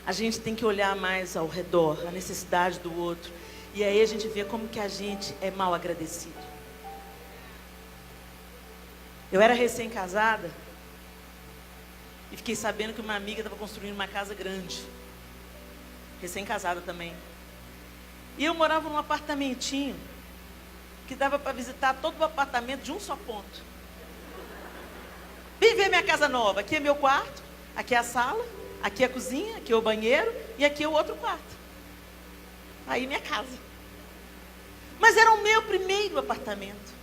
a gente tem que olhar mais ao redor, a necessidade do outro. E aí a gente vê como que a gente é mal agradecido. Eu era recém-casada e fiquei sabendo que uma amiga estava construindo uma casa grande. Recém-casada também. E eu morava num apartamentinho que dava para visitar todo o apartamento de um só ponto. Vem ver minha casa nova. Aqui é meu quarto, aqui é a sala, aqui é a cozinha, aqui é o banheiro e aqui é o outro quarto. Aí minha casa. Mas era o meu primeiro apartamento.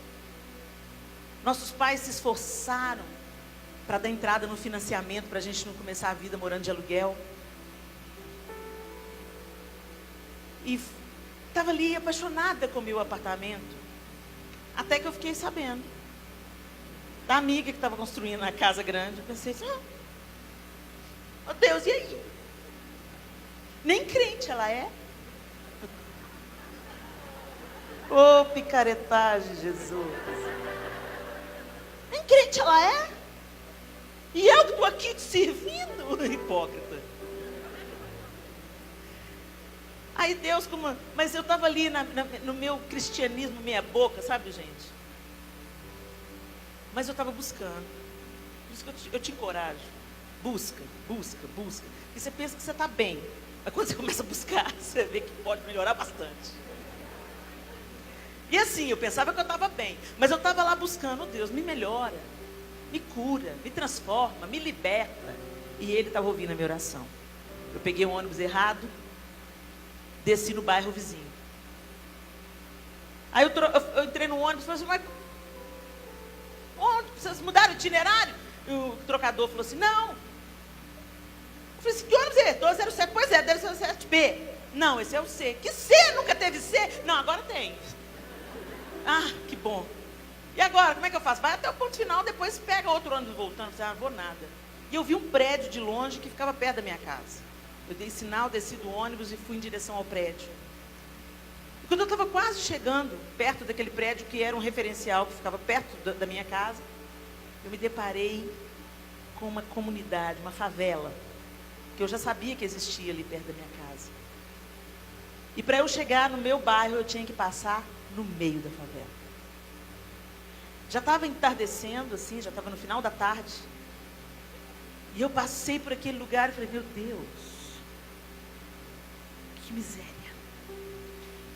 Nossos pais se esforçaram para dar entrada no financiamento, para a gente não começar a vida morando de aluguel. E estava ali apaixonada com o meu apartamento. Até que eu fiquei sabendo da amiga que estava construindo a casa grande. Eu pensei assim, oh Deus, e aí? Nem crente ela é. Ô, picaretagem, Jesus. Nem crente ela é. E eu que estou aqui te servindo, hipócrita. Aí Deus, mas eu estava ali no meu cristianismo meia boca, sabe, gente? Mas eu estava buscando. Por isso que eu te encorajo. Busca. E você pensa que você está bem. Mas quando você começa a buscar, você vê que pode melhorar bastante. E assim, eu pensava que eu estava bem. Mas eu estava lá buscando, oh Deus, me melhora, me cura, me transforma, me liberta. E Ele estava ouvindo a minha oração. Eu peguei um ônibus errado, desci no bairro vizinho. Aí eu entrei no ônibus e falei assim, mas onde? Vocês mudaram o itinerário? E o trocador falou assim, não. Eu falei assim, que ônibus é esse? 1207, pois é, deve ser o 7B. Não, esse é o C. Que C? Nunca teve C? Não, agora tem. Ah, que bom. E agora, como é que eu faço? Vai até o ponto final, depois pega outro ônibus voltando. Eu falei, não vou nada. E eu vi um prédio de longe que ficava perto da minha casa. Eu dei sinal, desci do ônibus e fui em direção ao prédio. E quando eu estava quase chegando perto daquele prédio, que era um referencial, que ficava perto da minha casa, eu me deparei com uma comunidade, uma favela, que eu já sabia que existia ali perto da minha casa. E para eu chegar no meu bairro, eu tinha que passar no meio da favela. Já estava entardecendo, assim, já estava no final da tarde. E eu passei por aquele lugar e falei, meu Deus, que miséria.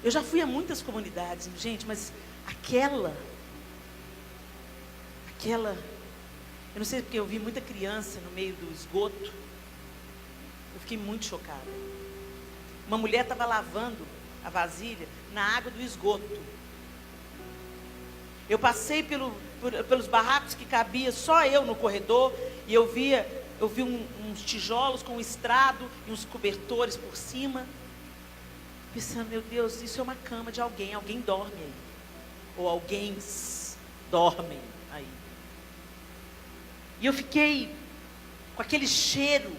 Eu já fui a muitas comunidades, gente, mas aquela, eu não sei porque eu vi muita criança no meio do esgoto. Eu fiquei muito chocada. Uma mulher estava lavando a vasilha na água do esgoto. Eu passei pelos barracos que cabia só eu no corredor, e eu vi uns tijolos com um estrado e uns cobertores por cima. Pensando, meu Deus, isso é uma cama de alguém dorme aí. Ou alguém dormem aí. E eu fiquei com aquele cheiro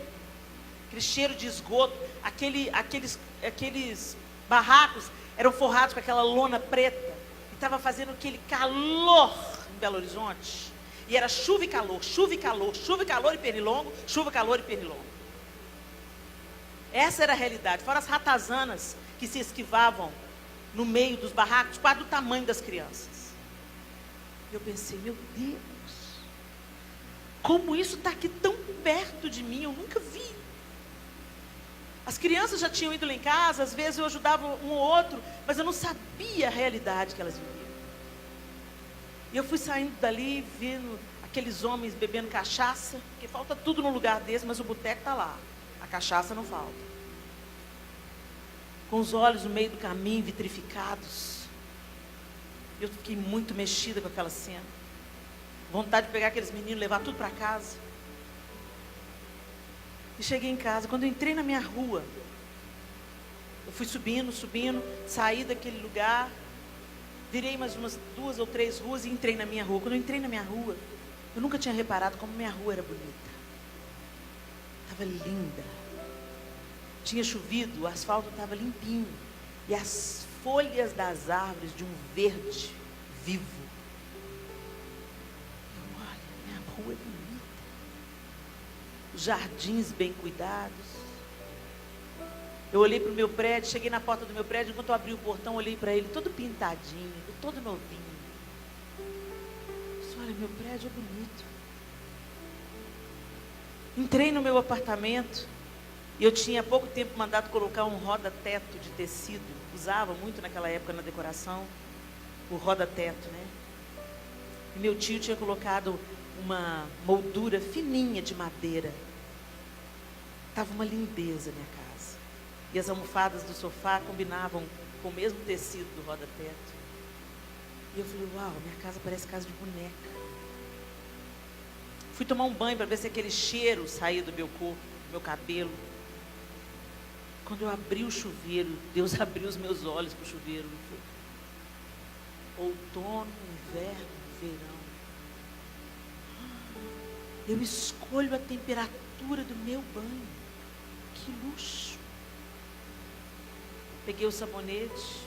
de esgoto, aqueles barracos eram forrados com aquela lona preta, e estava fazendo aquele calor em Belo Horizonte, e era chuva e calor, chuva e calor, chuva e calor e pernilongo, chuva, calor e pernilongo. Essa era a realidade, fora as ratazanas que se esquivavam no meio dos barracos, quase do tamanho das crianças. Eu pensei, meu Deus, como isso está aqui tão perto de mim, eu nunca vi. As crianças já tinham ido lá em casa, às vezes eu ajudava um ou outro, mas eu não sabia a realidade que elas viviam. E eu fui saindo dali, vendo aqueles homens bebendo cachaça, porque falta tudo num lugar desse, mas o boteco está lá, a cachaça não falta. Com os olhos no meio do caminho, vitrificados. Eu fiquei muito mexida com aquela cena. Vontade de pegar aqueles meninos e levar tudo para casa. E cheguei em casa. Quando eu entrei na minha rua, eu fui subindo, saí daquele lugar, virei mais umas 2 ou 3 ruas e entrei na minha rua. Quando eu entrei na minha rua, eu nunca tinha reparado como minha rua era bonita. Estava linda. Tinha chovido, o asfalto estava limpinho. E as folhas das árvores de um verde vivo. Eu, olha, minha rua é bonita. Os jardins bem cuidados. Eu olhei para o meu prédio, cheguei na porta do meu prédio, enquanto eu abri o portão, olhei para ele, todo pintadinho, todo novinho. Disse, olha, meu prédio é bonito. Entrei no meu apartamento, e eu tinha há pouco tempo mandado colocar um roda-teto de tecido. Usava muito naquela época na decoração, o roda-teto, né? E meu tio tinha colocado uma moldura fininha de madeira. Estava uma lindeza a minha casa. E as almofadas do sofá combinavam com o mesmo tecido do roda-teto. E eu falei, uau, minha casa parece casa de boneca. Fui tomar um banho para ver se aquele cheiro saía do meu corpo, do meu cabelo. Quando eu abri o chuveiro, Deus abriu os meus olhos para o chuveiro. Outono, inverno, verão. Eu escolho a temperatura do meu banho. Que luxo. Peguei o sabonete,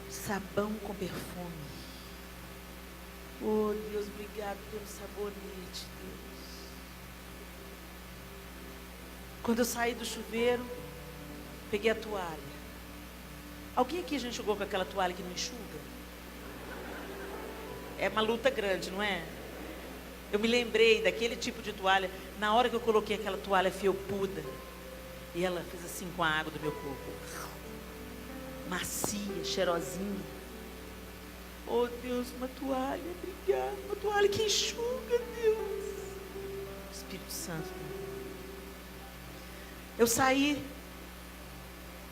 sabão com perfume. Oh, Deus, obrigado pelo sabonete, Deus. Quando eu saí do chuveiro, peguei a toalha. Alguém aqui já enxugou com aquela toalha que não enxuga? É uma luta grande, não é? Eu me lembrei daquele tipo de toalha, na hora que eu coloquei aquela toalha felpuda, e ela fez assim com a água do meu corpo. Macia, cheirosinha. Oh, Deus, uma toalha, obrigada. Uma toalha que enxuga, Deus. Espírito Santo. Eu saí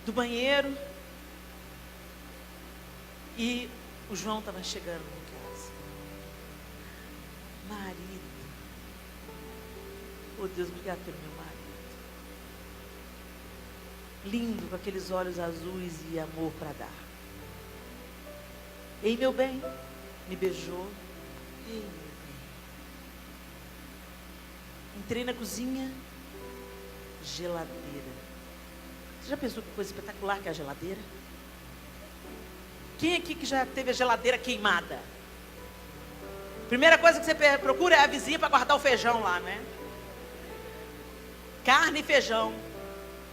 do banheiro e o João estava chegando em casa. Marido. Oh, Deus, obrigado pelo meu marido. Lindo, com aqueles olhos azuis e amor para dar. Ei, meu bem, me beijou. Ei, meu bem. Entrei na cozinha, geladeira. Você já pensou que coisa espetacular que é a geladeira? Quem aqui que já teve a geladeira queimada? Primeira coisa que você procura é a vizinha para guardar o feijão lá, né? Carne e feijão.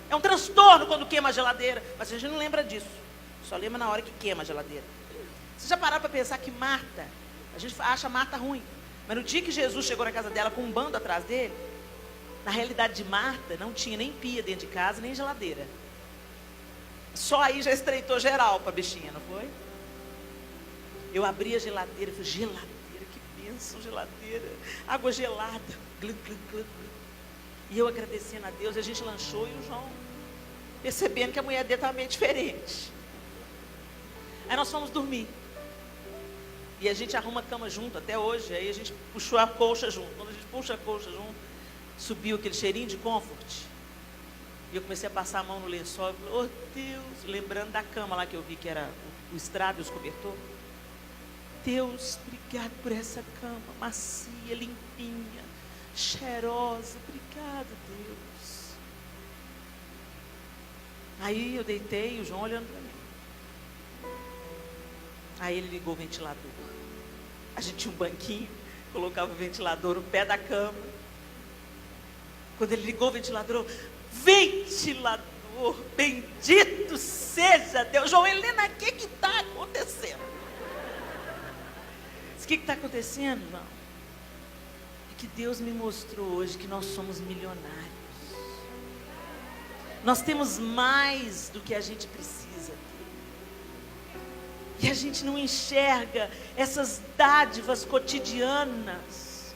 É um transtorno quando queima a geladeira. Mas a gente não lembra disso. Só lembra na hora que queima a geladeira. Você já parou para pensar que Marta, a gente acha Marta ruim. Mas no dia que Jesus chegou na casa dela com um bando atrás dele, na realidade de Marta, não tinha nem pia dentro de casa, nem geladeira. Só aí já estreitou geral para a bichinha, não foi? Eu abri a geladeira e falei, geladeira, que bênção, geladeira. Água gelada. Glum, glum, glum, glum. E eu agradecendo a Deus, a gente lanchou e o João percebendo que a mulher dele estava meio diferente. Aí nós fomos dormir. E a gente arruma a cama junto até hoje. Aí a gente puxou a colcha junto. Quando a gente puxa a colcha junto, subiu aquele cheirinho de comfort. E eu comecei a passar a mão no lençol. E falei, oh Deus, lembrando da cama lá que eu vi que era o estrado e os cobertores. Deus, obrigado por essa cama macia, limpinha, cheirosa. Obrigado, Deus. Aí eu deitei, o João olhando para mim. Aí ele ligou o ventilador. A gente tinha um banquinho, colocava o ventilador no pé da cama. Quando ele ligou o ventilador, ventilador, bendito seja Deus. João, Helena, o que está acontecendo? O que está acontecendo, irmão? É que Deus me mostrou hoje que nós somos milionários. Nós temos mais do que a gente precisa ter. E a gente não enxerga essas dádivas cotidianas.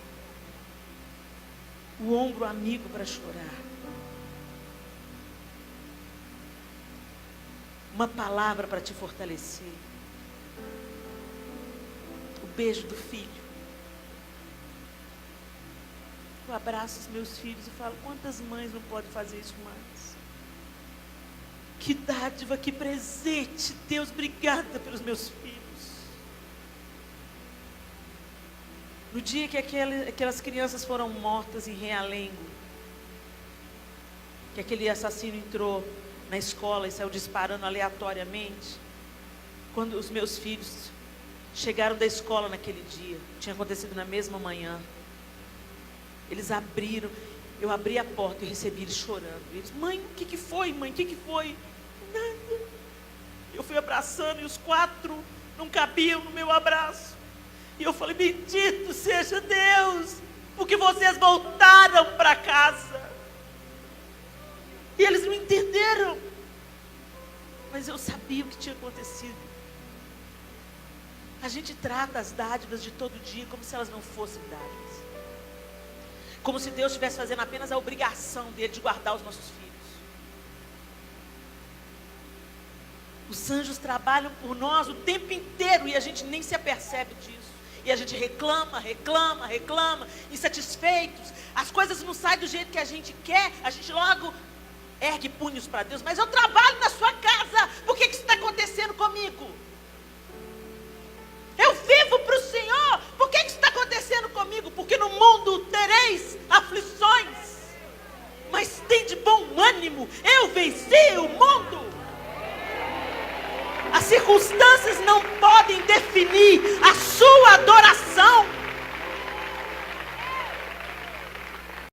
O ombro amigo para chorar. Uma palavra para te fortalecer. O beijo do filho. Eu abraço os meus filhos e falo, quantas mães não podem fazer isso mais? Que dádiva, que presente. Deus, obrigada pelos meus filhos. No dia que aquelas crianças foram mortas em Realengo, que aquele assassino entrou na escola e saiu disparando aleatoriamente, quando os meus filhos chegaram da escola naquele dia, tinha acontecido na mesma manhã, eles abriram, Eu abri a porta e recebi eles chorando. Eles, mãe, o que foi, mãe? O que foi? Nada. Eu fui abraçando e os 4 não cabiam no meu abraço. E eu falei, bendito seja Deus, porque vocês voltaram para casa. E eles não entenderam. Mas eu sabia o que tinha acontecido. A gente trata as dádivas de todo dia como se elas não fossem dádivas. Como se Deus estivesse fazendo apenas a obrigação dele de guardar os nossos filhos. Os anjos trabalham por nós o tempo inteiro e a gente nem se apercebe disso. E a gente reclama, insatisfeitos. As coisas não saem do jeito que a gente quer, a gente logo ergue punhos para Deus. Mas eu trabalho na sua casa, por que isso está acontecendo comigo? Eu vivo para o Senhor, por que isso está acontecendo comigo? Porque no mundo tereis aflições, mas tem de bom ânimo, eu venci o mundo. As circunstâncias não podem definir a sua adoração.